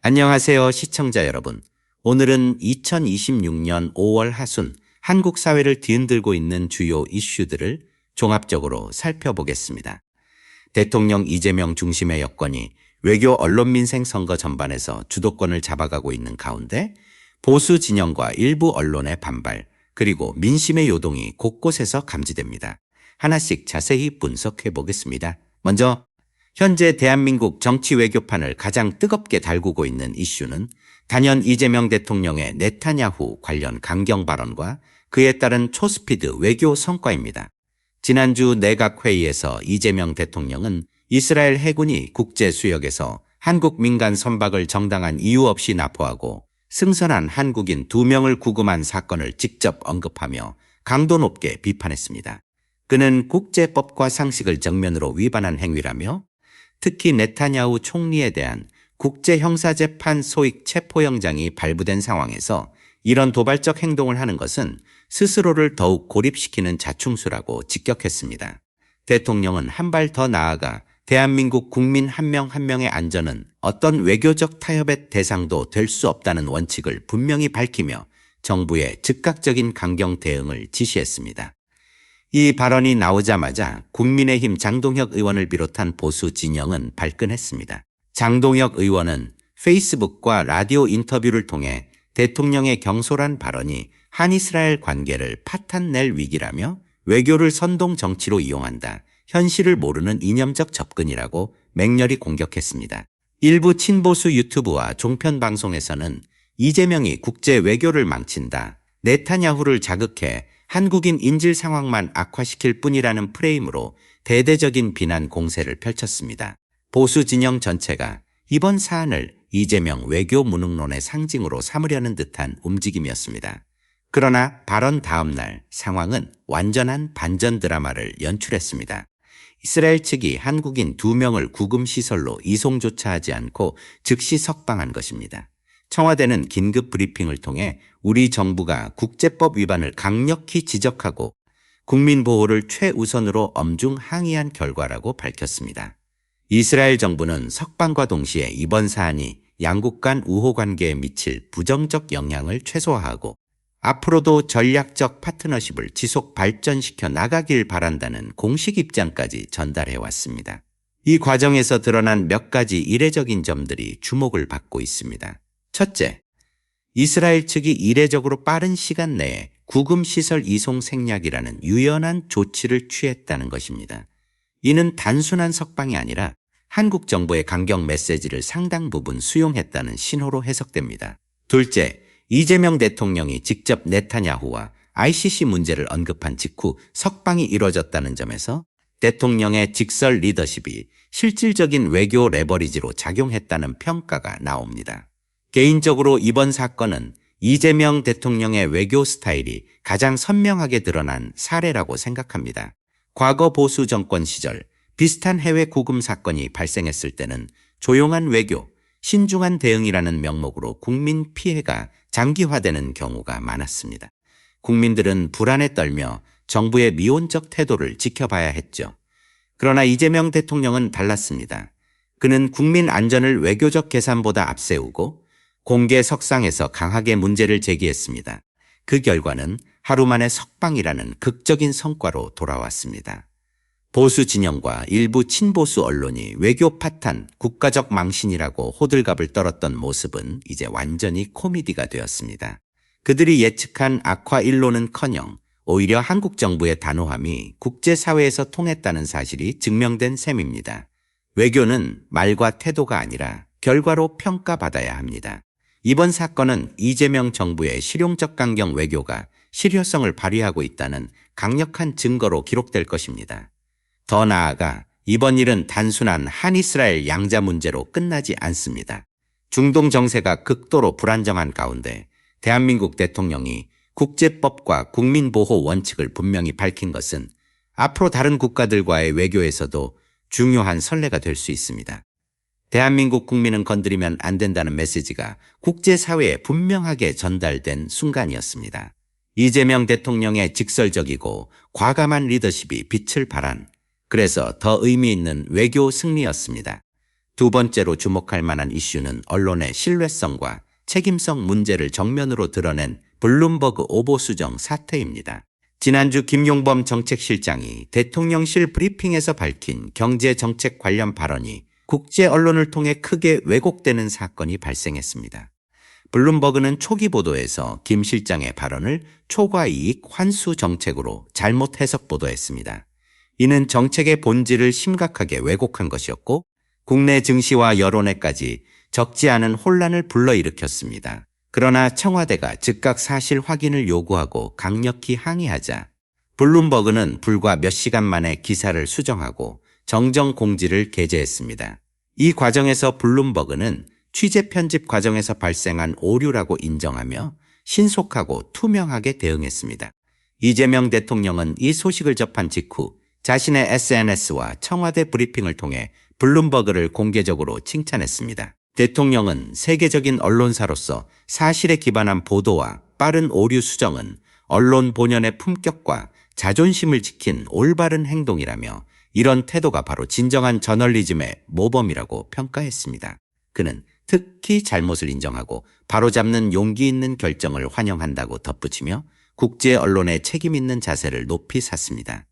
안녕하세요, 시청자 여러분. 오늘은 2026년 5월 하순 한국 사회를 뒤흔들고 있는 주요 이슈들을 종합적으로 살펴보겠습니다. 대통령 이재명 중심의 여권이 외교 언론 민생 선거 전반에서 주도권을 잡아가고 있는 가운데 보수 진영과 일부 언론의 반발, 그리고 민심의 요동이 곳곳에서 감지됩니다. 하나씩 자세히 분석해 보겠습니다. 먼저 현재 대한민국 정치 외교판을 가장 뜨겁게 달구고 있는 이슈는 단연 이재명 대통령의 네타냐후 관련 강경 발언과 그에 따른 초스피드 외교 성과입니다. 지난주 내각회의에서 이재명 대통령은 이스라엘 해군이 국제 수역에서 한국 민간 선박을 정당한 이유 없이 납포하고 승선한 한국인 2명을 구금한 사건을 직접 언급하며 강도 높게 비판했습니다. 그는 국제법과 상식을 정면으로 위반한 행위라며 특히 네타냐후 총리에 대한 국제형사재판 소익 체포영장이 발부된 상황에서 이런 도발적 행동을 하는 것은 스스로를 더욱 고립시키는 자충수라고 직격했습니다. 대통령은 한 발 더 나아가 대한민국 국민 한 명 한 명의 안전은 어떤 외교적 타협의 대상도 될 수 없다는 원칙을 분명히 밝히며 정부의 즉각적인 강경 대응을 지시했습니다. 이 발언이 나오자마자 국민의힘 장동혁 의원을 비롯한 보수 진영은 발끈했습니다. 장동혁 의원은 페이스북과 라디오 인터뷰를 통해 대통령의 경솔한 발언이 한이스라엘 관계를 파탄낼 위기라며 외교를 선동 정치로 이용한다, 현실을 모르는 이념적 접근이라고 맹렬히 공격했습니다. 일부 친보수 유튜브와 종편 방송에서는 이재명이 국제 외교를 망친다, 네타냐후를 자극해 한국인 인질 상황만 악화시킬 뿐이라는 프레임으로 대대적인 비난 공세를 펼쳤습니다. 보수 진영 전체가 이번 사안을 이재명 외교 무능론의 상징으로 삼으려는 듯한 움직임이었습니다. 그러나 발언 다음 날 상황은 완전한 반전 드라마를 연출했습니다. 이스라엘 측이 한국인 2명을 구금시설로 이송조차 하지 않고 즉시 석방한 것입니다. 청와대는 긴급 브리핑을 통해 우리 정부가 국제법 위반을 강력히 지적하고 국민 보호를 최우선으로 엄중 항의한 결과라고 밝혔습니다. 이스라엘 정부는 석방과 동시에 이번 사안이 양국 간 우호 관계에 미칠 부정적 영향을 최소화하고 앞으로도 전략적 파트너십을 지속 발전시켜 나가길 바란다는 공식 입장까지 전달해 왔습니다. 이 과정에서 드러난 몇 가지 이례적인 점들이 주목을 받고 있습니다. 첫째, 이스라엘 측이 이례적으로 빠른 시간 내에 구금시설 이송 생략이라는 유연한 조치를 취했다는 것입니다. 이는 단순한 석방이 아니라 한국 정부의 강경 메시지를 상당 부분 수용했다는 신호로 해석됩니다. 둘째, 이재명 대통령이 직접 네타냐후와 ICC 문제를 언급한 직후 석방이 이뤄졌다는 점에서 대통령의 직설 리더십이 실질적인 외교 레버리지로 작용했다는 평가가 나옵니다. 개인적으로 이번 사건은 이재명 대통령의 외교 스타일이 가장 선명하게 드러난 사례라고 생각합니다. 과거 보수 정권 시절 비슷한 해외 구금 사건이 발생했을 때는 조용한 외교, 신중한 대응이라는 명목으로 국민 피해가 장기화되는 경우가 많았습니다. 국민들은 불안에 떨며 정부의 미온적 태도를 지켜봐야 했죠. 그러나 이재명 대통령은 달랐습니다. 그는 국민 안전을 외교적 계산보다 앞세우고 공개 석상에서 강하게 문제를 제기했습니다. 그 결과는 하루 만에 석방이라는 극적인 성과로 돌아왔습니다. 보수 진영과 일부 친보수 언론이 외교 파탄, 국가적 망신이라고 호들갑을 떨었던 모습은 이제 완전히 코미디가 되었습니다. 그들이 예측한 악화 일로는커녕 오히려 한국 정부의 단호함이 국제사회에서 통했다는 사실이 증명된 셈입니다. 외교는 말과 태도가 아니라 결과로 평가받아야 합니다. 이번 사건은 이재명 정부의 실용적 강경 외교가 실효성을 발휘하고 있다는 강력한 증거로 기록될 것입니다. 더 나아가 이번 일은 단순한 한이스라엘 양자 문제로 끝나지 않습니다. 중동 정세가 극도로 불안정한 가운데 대한민국 대통령이 국제법과 국민보호 원칙을 분명히 밝힌 것은 앞으로 다른 국가들과의 외교에서도 중요한 선례가 될 수 있습니다. 대한민국 국민은 건드리면 안 된다는 메시지가 국제사회에 분명하게 전달된 순간이었습니다. 이재명 대통령의 직설적이고 과감한 리더십이 빛을 발한, 그래서 더 의미 있는 외교 승리였습니다. 두 번째로 주목할 만한 이슈는 언론의 신뢰성과 책임성 문제를 정면으로 드러낸 블룸버그 오보수정 사태입니다. 지난주 김용범 정책실장이 대통령실 브리핑에서 밝힌 경제정책 관련 발언이 국제 언론을 통해 크게 왜곡되는 사건이 발생했습니다. 블룸버그는 초기 보도에서 김 실장의 발언을 초과이익 환수 정책으로 잘못 해석 보도했습니다. 이는 정책의 본질을 심각하게 왜곡한 것이었고 국내 증시와 여론에까지 적지 않은 혼란을 불러일으켰습니다. 그러나 청와대가 즉각 사실 확인을 요구하고 강력히 항의하자 블룸버그는 불과 몇 시간 만에 기사를 수정하고 정정 공지를 게재했습니다. 이 과정에서 블룸버그는 취재 편집 과정에서 발생한 오류라고 인정하며 신속하고 투명하게 대응했습니다. 이재명 대통령은 이 소식을 접한 직후 자신의 SNS와 청와대 브리핑을 통해 블룸버그를 공개적으로 칭찬했습니다. 대통령은 세계적인 언론사로서 사실에 기반한 보도와 빠른 오류 수정은 언론 본연의 품격과 자존심을 지킨 올바른 행동이라며 이런 태도가 바로 진정한 저널리즘의 모범이라고 평가했습니다. 그는 특히 잘못을 인정하고 바로잡는 용기 있는 결정을 환영한다고 덧붙이며 국제 언론의 책임 있는 자세를 높이 샀습니다.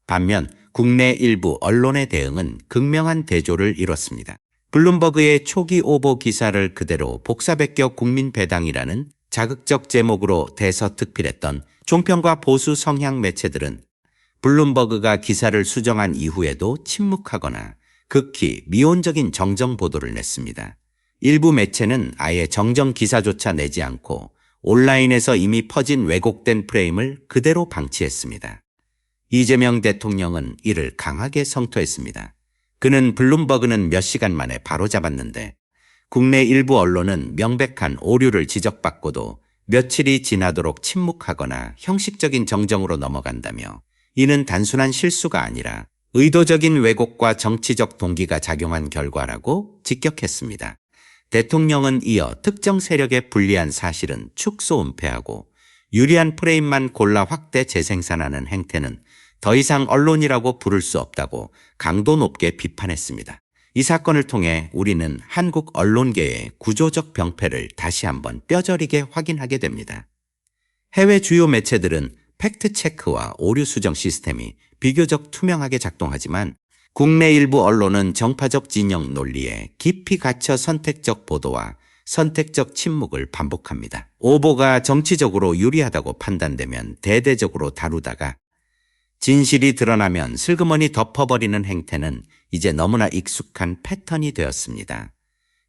반면 국내 일부 언론의 대응은 극명한 대조를 이뤘습니다. 블룸버그의 초기 오보 기사를 그대로 복사베껴 국민배당이라는 자극적 제목으로 대서특필했던 종편과 보수 성향 매체들은 블룸버그가 기사를 수정한 이후에도 침묵하거나 극히 미온적인 정정 보도를 냈습니다. 일부 매체는 아예 정정 기사조차 내지 않고 온라인에서 이미 퍼진 왜곡된 프레임을 그대로 방치했습니다. 이재명 대통령은 이를 강하게 성토했습니다. 그는 블룸버그는 몇 시간 만에 바로잡았는데 국내 일부 언론은 명백한 오류를 지적받고도 며칠이 지나도록 침묵하거나 형식적인 정정으로 넘어간다며 이는 단순한 실수가 아니라 의도적인 왜곡과 정치적 동기가 작용한 결과라고 직격했습니다. 대통령은 이어 특정 세력에 불리한 사실은 축소 은폐하고 유리한 프레임만 골라 확대 재생산하는 행태는 더 이상 언론이라고 부를 수 없다고 강도 높게 비판했습니다. 이 사건을 통해 우리는 한국 언론계의 구조적 병폐를 다시 한번 뼈저리게 확인하게 됩니다. 해외 주요 매체들은 팩트체크와 오류 수정 시스템이 비교적 투명하게 작동하지만 국내 일부 언론은 정파적 진영 논리에 깊이 갇혀 선택적 보도와 선택적 침묵을 반복합니다. 오보가 정치적으로 유리하다고 판단되면 대대적으로 다루다가 진실이 드러나면 슬그머니 덮어버리는 행태는 이제 너무나 익숙한 패턴이 되었습니다.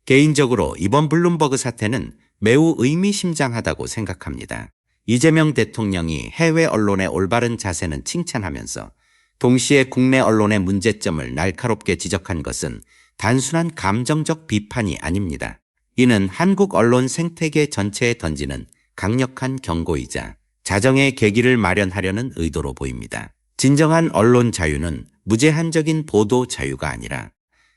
개인적으로 이번 블룸버그 사태는 매우 의미심장하다고 생각합니다. 이재명 대통령이 해외 언론의 올바른 자세는 칭찬하면서 동시에 국내 언론의 문제점을 날카롭게 지적한 것은 단순한 감정적 비판이 아닙니다. 이는 한국 언론 생태계 전체에 던지는 강력한 경고이자 자정의 계기를 마련하려는 의도로 보입니다. 진정한 언론 자유는 무제한적인 보도 자유가 아니라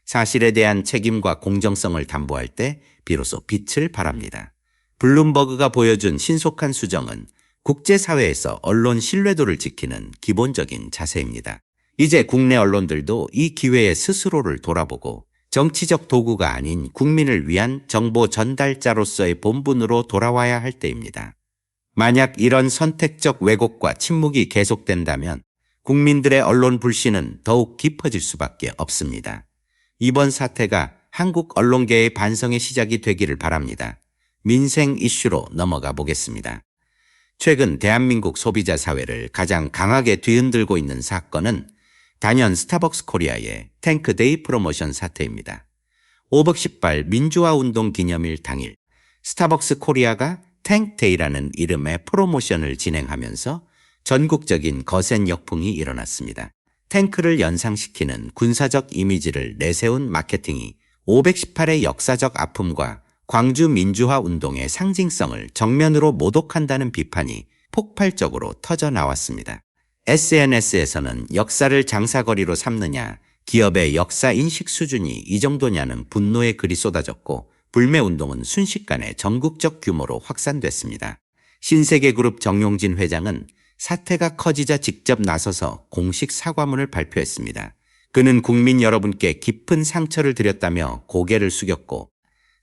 사실에 대한 책임과 공정성을 담보할 때 비로소 빛을 발합니다. 블룸버그가 보여준 신속한 수정은 국제사회에서 언론 신뢰도를 지키는 기본적인 자세입니다. 이제 국내 언론들도 이 기회에 스스로를 돌아보고 정치적 도구가 아닌 국민을 위한 정보 전달자로서의 본분으로 돌아와야 할 때입니다. 만약 이런 선택적 왜곡과 침묵이 계속된다면 국민들의 언론 불신은 더욱 깊어질 수밖에 없습니다. 이번 사태가 한국 언론계의 반성의 시작이 되기를 바랍니다. 민생 이슈로 넘어가 보겠습니다. 최근 대한민국 소비자 사회를 가장 강하게 뒤흔들고 있는 사건은 단연 스타벅스 코리아의 탱크데이 프로모션 사태입니다. 510발 민주화운동 기념일 당일 스타벅스 코리아가 탱크데이라는 이름의 프로모션을 진행하면서 전국적인 거센 역풍이 일어났습니다. 탱크를 연상시키는 군사적 이미지를 내세운 마케팅이 518의 역사적 아픔과 광주 민주화 운동의 상징성을 정면으로 모독한다는 비판이 폭발적으로 터져 나왔습니다. SNS에서는 역사를 장사거리로 삼느냐, 기업의 역사 인식 수준이 이 정도냐는 분노의 글이 쏟아졌고 불매운동은 순식간에 전국적 규모로 확산됐습니다. 신세계그룹 정용진 회장은 사태가 커지자 직접 나서서 공식 사과문을 발표했습니다. 그는 국민 여러분께 깊은 상처를 드렸다며 고개를 숙였고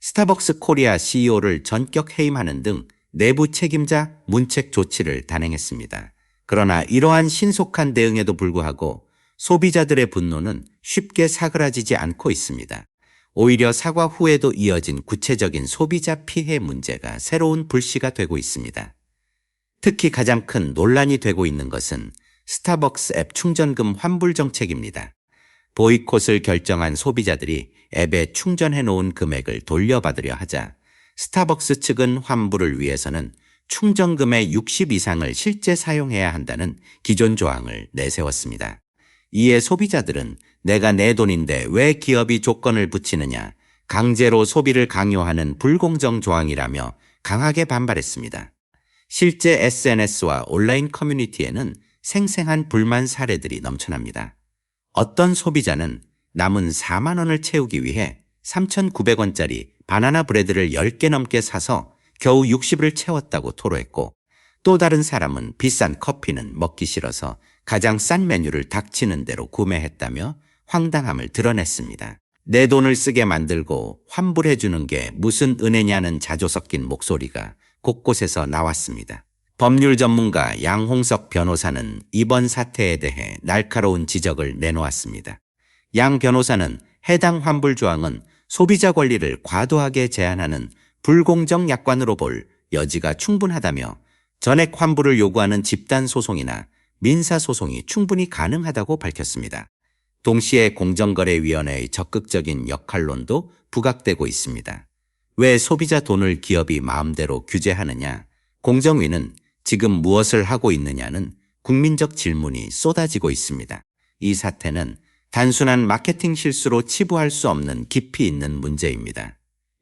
스타벅스 코리아 CEO를 전격 해임하는 등 내부 책임자 문책 조치를 단행했습니다. 그러나 이러한 신속한 대응에도 불구하고 소비자들의 분노는 쉽게 사그라지지 않고 있습니다. 오히려 사과 후에도 이어진 구체적인 소비자 피해 문제가 새로운 불씨가 되고 있습니다. 특히 가장 큰 논란이 되고 있는 것은 스타벅스 앱 충전금 환불 정책입니다. 보이콧을 결정한 소비자들이 앱에 충전해 놓은 금액을 돌려받으려 하자 스타벅스 측은 환불을 위해서는 충전금의 60 이상을 실제 사용해야 한다는 기존 조항을 내세웠습니다. 이에 소비자들은 내가 내 돈인데 왜 기업이 조건을 붙이느냐, 강제로 소비를 강요하는 불공정 조항이라며 강하게 반발했습니다. 실제 SNS와 온라인 커뮤니티에는 생생한 불만 사례들이 넘쳐납니다. 어떤 소비자는 남은 4만 원을 채우기 위해 3,900원짜리 바나나 브레드를 10개 넘게 사서 겨우 60을 채웠다고 토로했고, 또 다른 사람은 비싼 커피는 먹기 싫어서 가장 싼 메뉴를 닥치는 대로 구매했다며 황당함을 드러냈습니다. 내 돈을 쓰게 만들고 환불해 주는 게 무슨 은혜냐는 자조 섞인 목소리가 곳곳에서 나왔습니다. 법률 전문가 양홍석 변호사는 이번 사태에 대해 날카로운 지적을 내놓았습니다. 양 변호사는 해당 환불 조항은 소비자 권리를 과도하게 제한하는 불공정 약관으로 볼 여지가 충분하다며 전액 환불을 요구하는 집단 소송이나 민사 소송이 충분히 가능하다고 밝혔습니다. 동시에 공정거래위원회의 적극적인 역할론도 부각되고 있습니다. 왜 소비자 돈을 기업이 마음대로 규제하느냐? 공정위는 지금 무엇을 하고 있느냐는 국민적 질문이 쏟아지고 있습니다. 이 사태는 단순한 마케팅 실수로 치부할 수 없는 깊이 있는 문제입니다.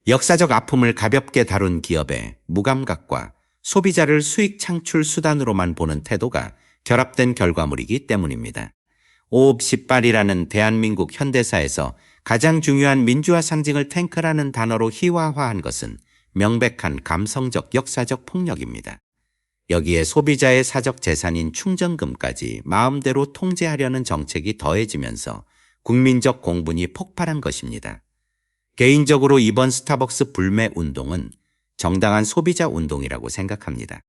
역사적 아픔을 가볍게 다룬 기업의 무감각과 소비자를 수익 창출 수단으로만 보는 태도가 결합된 결과물이기 때문입니다. 5업18이라는 대한민국 현대사에서 가장 중요한 민주화 상징을 탱크라는 단어로 희화화한 것은 명백한 감성적 역사적 폭력입니다. 여기에 소비자의 사적 재산인 충전금까지 마음대로 통제하려는 정책이 더해지면서 국민적 공분이 폭발한 것입니다. 개인적으로 이번 스타벅스 불매 운동은 정당한 소비자 운동이라고 생각합니다.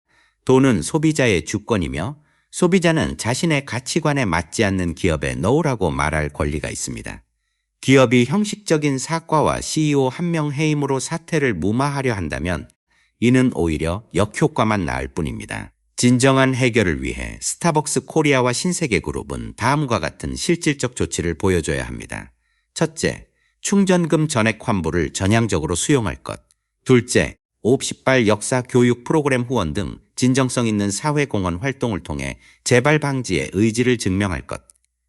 돈은 소비자의 주권이며 소비자는 자신의 가치관에 맞지 않는 기업에 넣으라고 말할 권리가 있습니다. 기업이 형식적인 사과와 CEO 한 명 해임으로 사태를 무마하려 한다면 이는 오히려 역효과만 낳을 뿐입니다. 진정한 해결을 위해 스타벅스 코리아와 신세계그룹은 다음과 같은 실질적 조치를 보여줘야 합니다. 첫째, 충전금 전액 환불을 전향적으로 수용할 것. 둘째, 5업18 역사 교육 프로그램 후원 등 진정성 있는 사회공헌 활동을 통해 재발 방지의 의지를 증명할 것.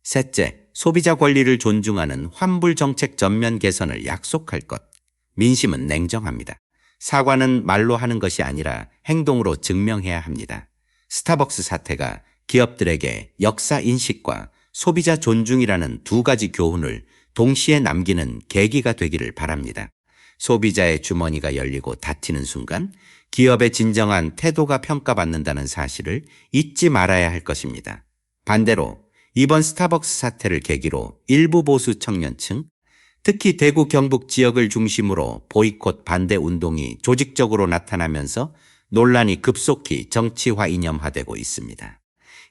셋째, 소비자 권리를 존중하는 환불 정책 전면 개선을 약속할 것. 민심은 냉정합니다. 사과는 말로 하는 것이 아니라 행동으로 증명해야 합니다. 스타벅스 사태가 기업들에게 역사 인식과 소비자 존중이라는 두 가지 교훈을 동시에 남기는 계기가 되기를 바랍니다. 소비자의 주머니가 열리고 닫히는 순간 기업의 진정한 태도가 평가받는다는 사실을 잊지 말아야 할 것입니다. 반대로 이번 스타벅스 사태를 계기로 일부 보수 청년층, 특히 대구 경북 지역을 중심으로 보이콧 반대 운동이 조직적으로 나타나면서 논란이 급속히 정치화 이념화되고 있습니다.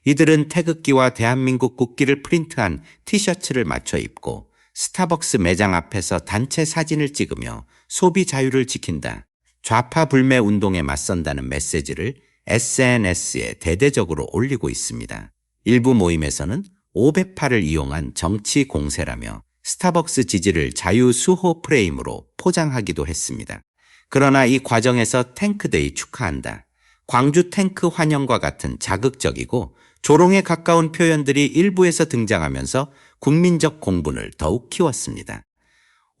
이들은 태극기와 대한민국 국기를 프린트한 티셔츠를 맞춰 입고 스타벅스 매장 앞에서 단체 사진을 찍으며 소비 자유를 지킨다, 좌파 불매 운동에 맞선다는 메시지를 SNS에 대대적으로 올리고 있습니다. 일부 모임에서는 508을 이용한 정치 공세라며 스타벅스 지지를 자유수호 프레임으로 포장하기도 했습니다. 그러나 이 과정에서 탱크데이 축하한다, 광주 탱크 환영과 같은 자극적이고 조롱에 가까운 표현들이 일부에서 등장하면서 국민적 공분을 더욱 키웠습니다.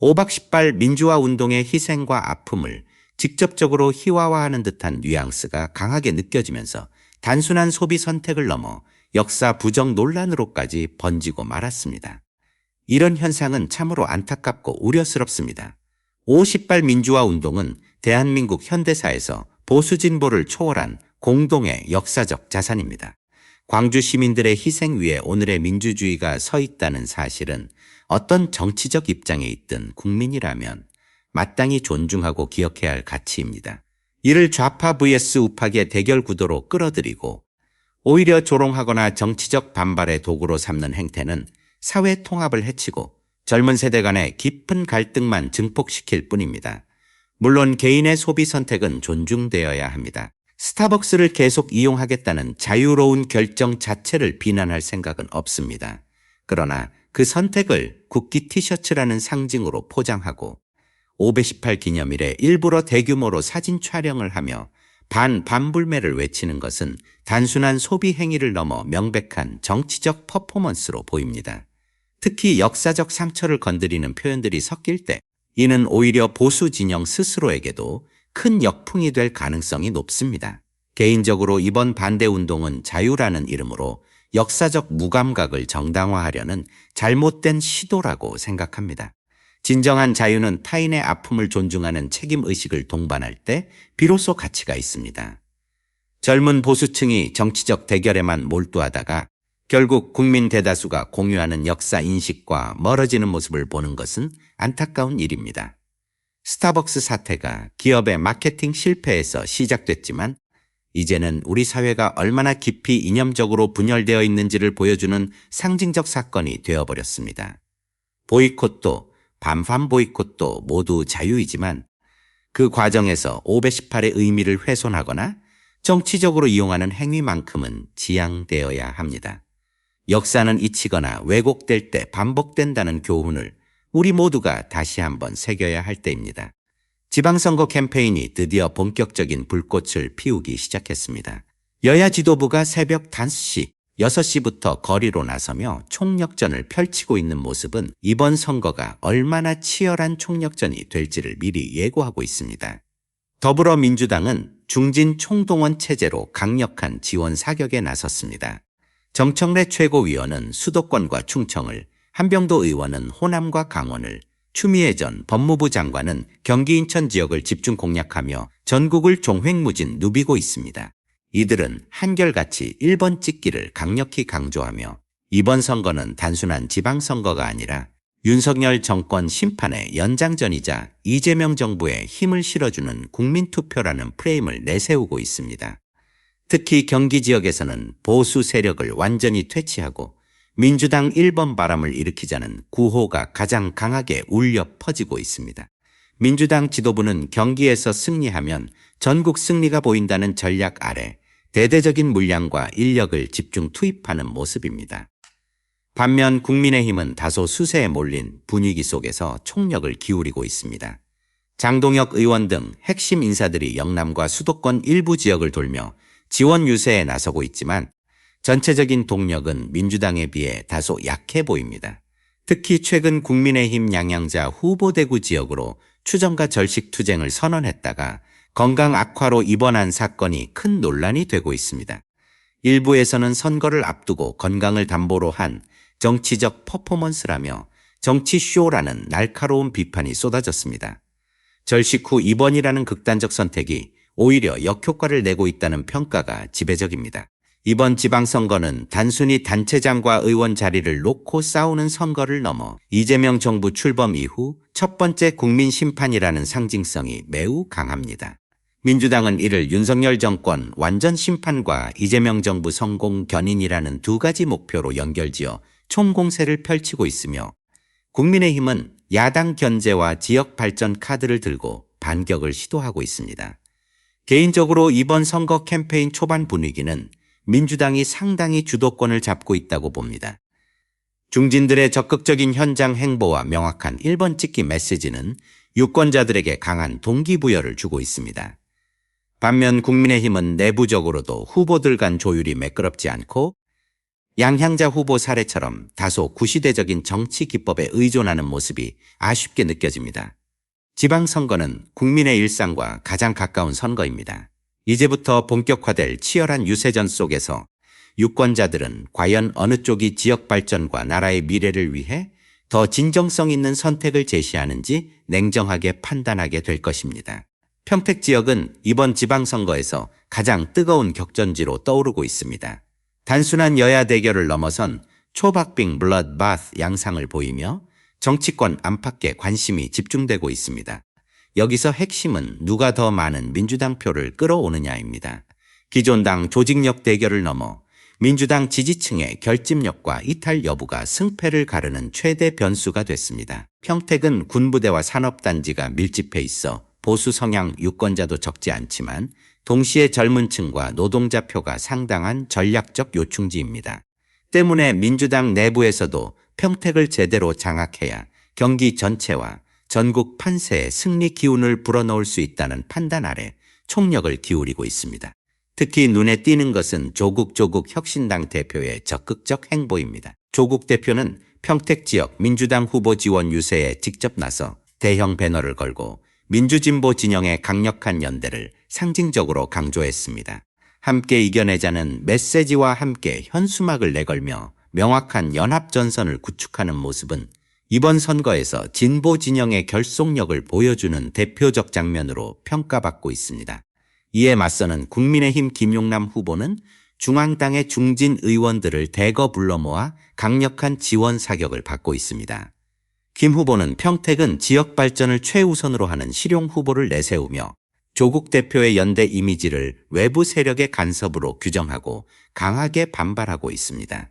5박18 민주화 운동의 희생과 아픔을 직접적으로 희화화하는 듯한 뉘앙스가 강하게 느껴지면서 단순한 소비 선택을 넘어 역사 부정 논란으로까지 번지고 말았습니다. 이런 현상은 참으로 안타깝고 우려스럽습니다. 5.18 민주화 운동은 대한민국 현대사에서 보수 진보를 초월한 공동의 역사적 자산입니다. 광주 시민들의 희생 위에 오늘의 민주주의가 서 있다는 사실은 어떤 정치적 입장에 있든 국민이라면 마땅히 존중하고 기억해야 할 가치입니다. 이를 좌파 vs 우파의 대결 구도로 끌어들이고 오히려 조롱하거나 정치적 반발의 도구로 삼는 행태는 사회 통합을 해치고 젊은 세대 간의 깊은 갈등만 증폭시킬 뿐입니다. 물론 개인의 소비 선택은 존중되어야 합니다. 스타벅스를 계속 이용하겠다는 자유로운 결정 자체를 비난할 생각은 없습니다. 그러나 그 선택을 국기 티셔츠라는 상징으로 포장하고 518 기념일에 일부러 대규모로 사진 촬영을 하며 반불매를 외치는 것은 단순한 소비 행위를 넘어 명백한 정치적 퍼포먼스로 보입니다. 특히 역사적 상처를 건드리는 표현들이 섞일 때 이는 오히려 보수 진영 스스로에게도 큰 역풍이 될 가능성이 높습니다. 개인적으로 이번 반대운동은 자유라는 이름으로 역사적 무감각을 정당화하려는 잘못된 시도라고 생각합니다. 진정한 자유는 타인의 아픔을 존중하는 책임의식을 동반할 때 비로소 가치가 있습니다. 젊은 보수층이 정치적 대결에만 몰두하다가 결국 국민 대다수가 공유하는 역사 인식과 멀어지는 모습을 보는 것은 안타까운 일입니다. 스타벅스 사태가 기업의 마케팅 실패에서 시작됐지만 이제는 우리 사회가 얼마나 깊이 이념적으로 분열되어 있는지를 보여주는 상징적 사건이 되어버렸습니다. 보이콧도 반환 보이콧도 모두 자유이지만 그 과정에서 518의 의미를 훼손하거나 정치적으로 이용하는 행위만큼은 지양되어야 합니다. 역사는 잊히거나 왜곡될 때 반복된다는 교훈을 우리 모두가 다시 한번 새겨야 할 때입니다. 지방선거 캠페인이 드디어 본격적인 불꽃을 피우기 시작했습니다. 여야 지도부가 새벽 5시, 6시부터 거리로 나서며 총력전을 펼치고 있는 모습은 이번 선거가 얼마나 치열한 총력전이 될지를 미리 예고하고 있습니다. 더불어민주당은 중진 총동원 체제로 강력한 지원 사격에 나섰습니다. 정청래 최고위원은 수도권과 충청을, 한병도 의원은 호남과 강원을, 추미애 전 법무부 장관은 경기 인천 지역을 집중 공략하며 전국을 종횡무진 누비고 있습니다. 이들은 한결같이 1번 찍기를 강력히 강조하며 이번 선거는 단순한 지방선거가 아니라 윤석열 정권 심판의 연장전이자 이재명 정부에 힘을 실어주는 국민투표라는 프레임을 내세우고 있습니다. 특히 경기 지역에서는 보수 세력을 완전히 퇴치하고 민주당 1번 바람을 일으키자는 구호가 가장 강하게 울려 퍼지고 있습니다. 민주당 지도부는 경기에서 승리하면 전국 승리가 보인다는 전략 아래 대대적인 물량과 인력을 집중 투입하는 모습입니다. 반면 국민의힘은 다소 수세에 몰린 분위기 속에서 총력을 기울이고 있습니다. 장동혁 의원 등 핵심 인사들이 영남과 수도권 일부 지역을 돌며 지원 유세에 나서고 있지만 전체적인 동력은 민주당에 비해 다소 약해 보입니다. 특히 최근 국민의힘 양양자 후보대구 지역으로 추정과 절식 투쟁을 선언했다가 건강 악화로 입원한 사건이 큰 논란이 되고 있습니다. 일부에서는 선거를 앞두고 건강을 담보로 한 정치적 퍼포먼스라며 정치쇼라는 날카로운 비판이 쏟아졌습니다. 절식 후 입원이라는 극단적 선택이 오히려 역효과를 내고 있다는 평가가 지배적입니다. 이번 지방선거는 단순히 단체장과 의원 자리를 놓고 싸우는 선거를 넘어 이재명 정부 출범 이후 첫 번째 국민 심판이라는 상징성이 매우 강합니다. 민주당은 이를 윤석열 정권 완전 심판과 이재명 정부 성공 견인이라는 두 가지 목표로 연결지어 총공세를 펼치고 있으며 국민의힘은 야당 견제와 지역 발전 카드를 들고 반격을 시도하고 있습니다. 개인적으로 이번 선거 캠페인 초반 분위기는 민주당이 상당히 주도권을 잡고 있다고 봅니다. 중진들의 적극적인 현장 행보와 명확한 1번 찍기 메시지는 유권자들에게 강한 동기부여를 주고 있습니다. 반면 국민의힘은 내부적으로도 후보들 간 조율이 매끄럽지 않고 양향자 후보 사례처럼 다소 구시대적인 정치 기법에 의존하는 모습이 아쉽게 느껴집니다. 지방선거는 국민의 일상과 가장 가까운 선거입니다. 이제부터 본격화될 치열한 유세전 속에서 유권자들은 과연 어느 쪽이 지역 발전과 나라의 미래를 위해 더 진정성 있는 선택을 제시하는지 냉정하게 판단하게 될 것입니다. 평택 지역은 이번 지방선거에서 가장 뜨거운 격전지로 떠오르고 있습니다. 단순한 여야 대결을 넘어선 초박빙 블러드바스 양상을 보이며 정치권 안팎에 관심이 집중되고 있습니다. 여기서 핵심은 누가 더 많은 민주당 표를 끌어오느냐입니다. 기존 당 조직력 대결을 넘어 민주당 지지층의 결집력과 이탈 여부가 승패를 가르는 최대 변수가 됐습니다. 평택은 군부대와 산업단지가 밀집해 있어 보수 성향 유권자도 적지 않지만 동시에 젊은 층과 노동자 표가 상당한 전략적 요충지입니다. 때문에 민주당 내부에서도 평택을 제대로 장악해야 경기 전체와 전국 판세에 승리 기운을 불어넣을 수 있다는 판단 아래 총력을 기울이고 있습니다. 특히 눈에 띄는 것은 조국 혁신당 대표의 적극적 행보입니다. 조국 대표는 평택 지역 민주당 후보 지원 유세에 직접 나서 대형 배너를 걸고 민주진보 진영의 강력한 연대를 상징적으로 강조했습니다. 함께 이겨내자는 메시지와 함께 현수막을 내걸며 명확한 연합전선을 구축하는 모습은 이번 선거에서 진보 진영의 결속력을 보여주는 대표적 장면으로 평가받고 있습니다. 이에 맞서는 국민의힘 김용남 후보는 중앙당의 중진 의원들을 대거 불러 모아 강력한 지원 사격을 받고 있습니다. 김 후보는 평택은 지역 발전을 최우선으로 하는 실용 후보를 내세우며 조국 대표의 연대 이미지를 외부 세력의 간섭으로 규정하고 강하게 반발하고 있습니다.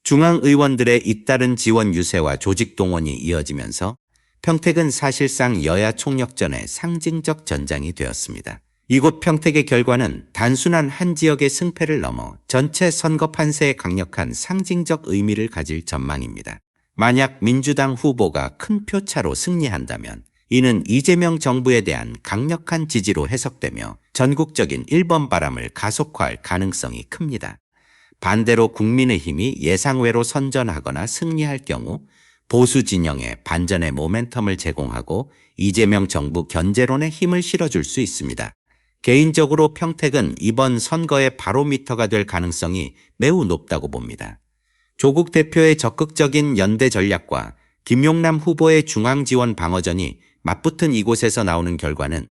중앙 의원들의 잇따른 지원 유세와 조직 동원이 이어지면서 평택은 사실상 여야 총력전의 상징적 전장이 되었습니다. 이곳 평택의 결과는 단순한 한 지역의 승패를 넘어 전체 선거 판세에 강력한 상징적 의미를 가질 전망입니다. 만약 민주당 후보가 큰 표차로 승리한다면 이는 이재명 정부에 대한 강력한 지지로 해석되며 전국적인 1번 바람을 가속화할 가능성이 큽니다. 반대로 국민의힘이 예상외로 선전하거나 승리할 경우 보수 진영에 반전의 모멘텀을 제공하고 이재명 정부 견제론에 힘을 실어줄 수 있습니다. 개인적으로 평택은 이번 선거의 바로미터가 될 가능성이 매우 높다고 봅니다. 조국 대표의 적극적인 연대 전략과 김용남 후보의 중앙 지원 방어전이 맞붙은 이곳에서 나오는 결과는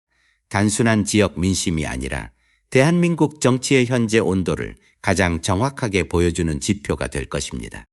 단순한 지역 민심이 아니라 대한민국 정치의 현재 온도를 가장 정확하게 보여주는 지표가 될 것입니다.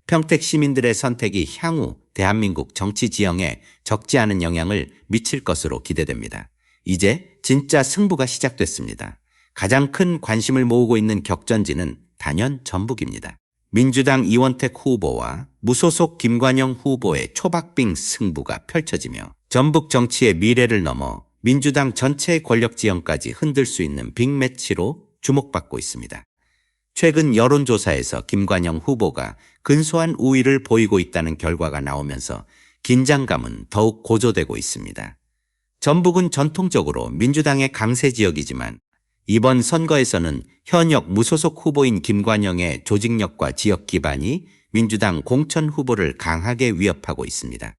평택 시민들의 선택이 향후 대한민국 정치 지형에 적지 않은 영향을 미칠 것으로 기대됩니다. 이제 진짜 승부가 시작됐습니다. 가장 큰 관심을 모으고 있는 격전지는 단연 전북입니다. 민주당 이원택 후보와 무소속 김관영 후보의 초박빙 승부가 펼쳐지며 전북 정치의 미래를 넘어 민주당 전체의 권력 지형까지 흔들 수 있는 빅매치로 주목받고 있습니다. 최근 여론조사에서 김관영 후보가 근소한 우위를 보이고 있다는 결과가 나오면서 긴장감은 더욱 고조되고 있습니다. 전북은 전통적으로 민주당의 강세 지역이지만 이번 선거에서는 현역 무소속 후보인 김관영의 조직력과 지역 기반이 민주당 공천 후보를 강하게 위협하고 있습니다.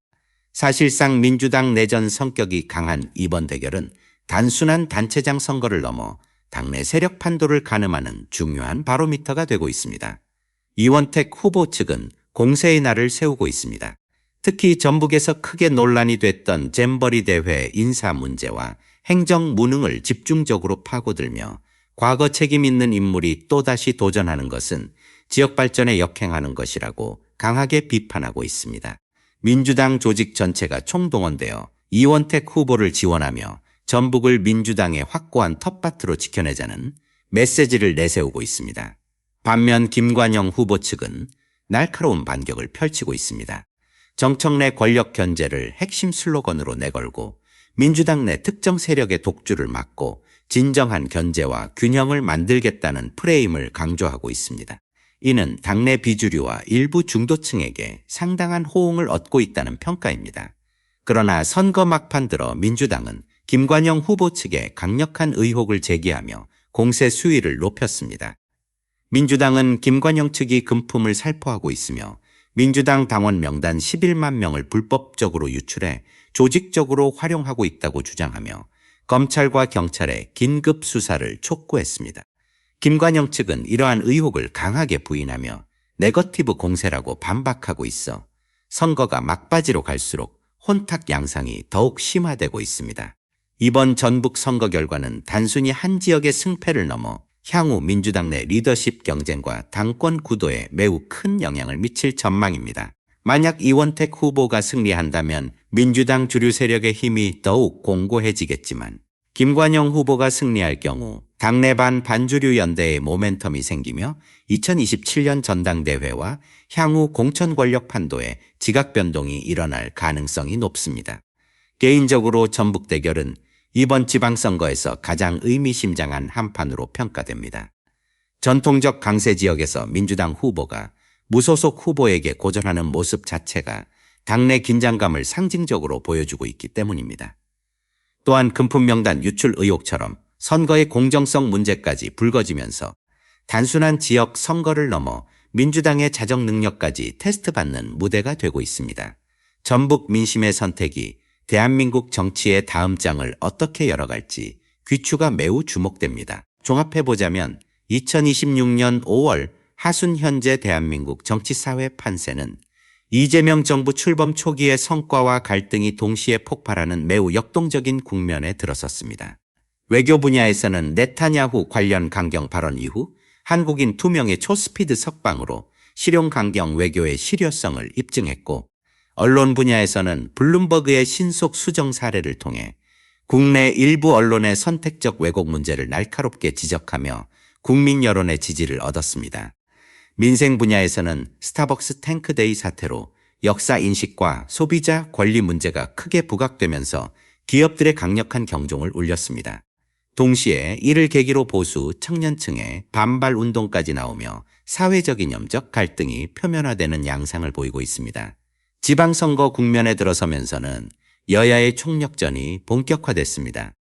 사실상 민주당 내전 성격이 강한 이번 대결은 단순한 단체장 선거를 넘어 당내 세력 판도를 가늠하는 중요한 바로미터가 되고 있습니다. 이원택 후보 측은 공세의 날을 세우고 있습니다. 특히 전북에서 크게 논란이 됐던 잼버리 대회 인사 문제와 행정 무능을 집중적으로 파고들며 과거 책임 있는 인물이 또다시 도전하는 것은 지역 발전에 역행하는 것이라고 강하게 비판하고 있습니다. 민주당 조직 전체가 총동원되어 이원택 후보를 지원하며 전북을 민주당의 확고한 텃밭으로 지켜내자는 메시지를 내세우고 있습니다. 반면 김관영 후보 측은 날카로운 반격을 펼치고 있습니다. 정청 내 권력 견제를 핵심 슬로건으로 내걸고 민주당 내 특정 세력의 독주를 막고 진정한 견제와 균형을 만들겠다는 프레임을 강조하고 있습니다. 이는 당내 비주류와 일부 중도층에게 상당한 호응을 얻고 있다는 평가입니다. 그러나 선거 막판 들어 민주당은 김관영 후보 측에 강력한 의혹을 제기하며 공세 수위를 높였습니다. 민주당은 김관영 측이 금품을 살포하고 있으며 민주당 당원 명단 11만 명을 불법적으로 유출해 조직적으로 활용하고 있다고 주장하며 검찰과 경찰에 긴급 수사를 촉구했습니다. 김관영 측은 이러한 의혹을 강하게 부인하며 네거티브 공세라고 반박하고 있어 선거가 막바지로 갈수록 혼탁 양상이 더욱 심화되고 있습니다. 이번 전북 선거 결과는 단순히 한 지역의 승패를 넘어 향후 민주당 내 리더십 경쟁과 당권 구도에 매우 큰 영향을 미칠 전망입니다. 만약 이원택 후보가 승리한다면 민주당 주류 세력의 힘이 더욱 공고해지겠지만 김관영 후보가 승리할 경우 당내 반주류 연대의 모멘텀이 생기며 2027년 전당대회와 향후 공천 권력 판도에 지각 변동이 일어날 가능성이 높습니다. 개인적으로 전북 대결은 이번 지방선거에서 가장 의미심장한 한판으로 평가됩니다. 전통적 강세 지역에서 민주당 후보가 무소속 후보에게 고전하는 모습 자체가 당내 긴장감을 상징적으로 보여주고 있기 때문입니다. 또한 금품 명단 유출 의혹처럼 선거의 공정성 문제까지 불거지면서 단순한 지역 선거를 넘어 민주당의 자정 능력까지 테스트받는 무대가 되고 있습니다. 전북 민심의 선택이 대한민국 정치의 다음 장을 어떻게 열어갈지 귀추가 매우 주목됩니다. 종합해보자면 2026년 5월 하순 현재 대한민국 정치사회 판세는 이재명 정부 출범 초기의 성과와 갈등이 동시에 폭발하는 매우 역동적인 국면에 들어섰습니다. 외교 분야에서는 네타냐후 관련 강경 발언 이후 한국인 2명의 초스피드 석방으로 실용 강경 외교의 실효성을 입증했고, 언론 분야에서는 블룸버그의 신속 수정 사례를 통해 국내 일부 언론의 선택적 왜곡 문제를 날카롭게 지적하며 국민 여론의 지지를 얻었습니다. 민생 분야에서는 스타벅스 탱크데이 사태로 역사 인식과 소비자 권리 문제가 크게 부각되면서 기업들의 강력한 경종을 울렸습니다. 동시에 이를 계기로 보수 청년층의 반발 운동까지 나오며 사회적 이념적 갈등이 표면화되는 양상을 보이고 있습니다. 지방선거 국면에 들어서면서는 여야의 총력전이 본격화됐습니다.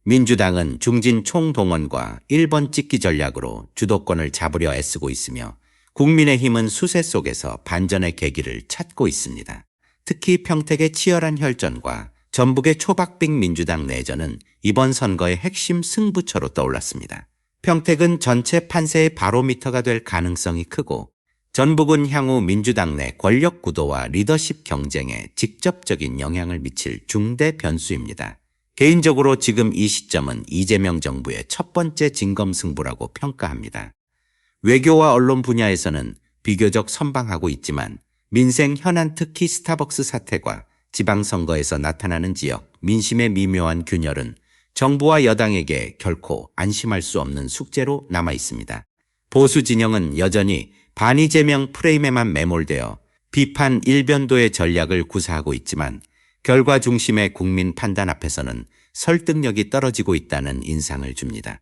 민주당은 중진 총동원과 1번 찍기 전략으로 주도권을 잡으려 애쓰고 있으며 국민의힘은 수세 속에서 반전의 계기를 찾고 있습니다. 특히 평택의 치열한 혈전과 전북의 초박빙 민주당 내전은 이번 선거의 핵심 승부처로 떠올랐습니다. 평택은 전체 판세의 바로미터가 될 가능성이 크고, 전북은 향후 민주당 내 권력 구도와 리더십 경쟁에 직접적인 영향을 미칠 중대 변수입니다. 개인적으로 지금 이 시점은 이재명 정부의 첫 번째 진검승부라고 평가합니다. 외교와 언론 분야에서는 비교적 선방하고 있지만 민생 현안, 특히 스타벅스 사태과 지방선거에서 나타나는 지역 민심의 미묘한 균열은 정부와 여당에게 결코 안심할 수 없는 숙제로 남아 있습니다. 보수 진영은 여전히 반이재명 프레임에만 매몰되어 비판 일변도의 전략을 구사하고 있지만 결과 중심의 국민 판단 앞에서는 설득력이 떨어지고 있다는 인상을 줍니다.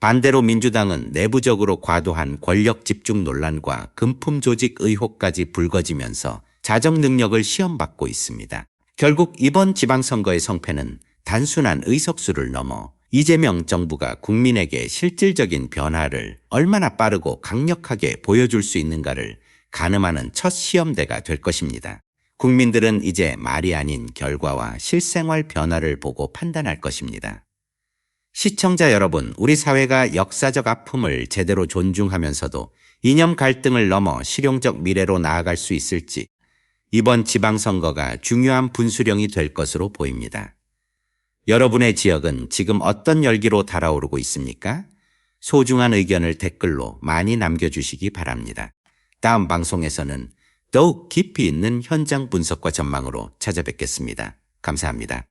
반대로 민주당은 내부적으로 과도한 권력 집중 논란과 금품 조직 의혹까지 불거지면서 자정 능력을 시험받고 있습니다. 결국 이번 지방선거의 성패는 단순한 의석수를 넘어 이재명 정부가 국민에게 실질적인 변화를 얼마나 빠르고 강력하게 보여줄 수 있는가를 가늠하는 첫 시험대가 될 것입니다. 국민들은 이제 말이 아닌 결과와 실생활 변화를 보고 판단할 것입니다. 시청자 여러분, 우리 사회가 역사적 아픔을 제대로 존중하면서도 이념 갈등을 넘어 실용적 미래로 나아갈 수 있을지 이번 지방선거가 중요한 분수령이 될 것으로 보입니다. 여러분의 지역은 지금 어떤 열기로 달아오르고 있습니까? 소중한 의견을 댓글로 많이 남겨주시기 바랍니다. 다음 방송에서는 더욱 깊이 있는 현장 분석과 전망으로 찾아뵙겠습니다. 감사합니다.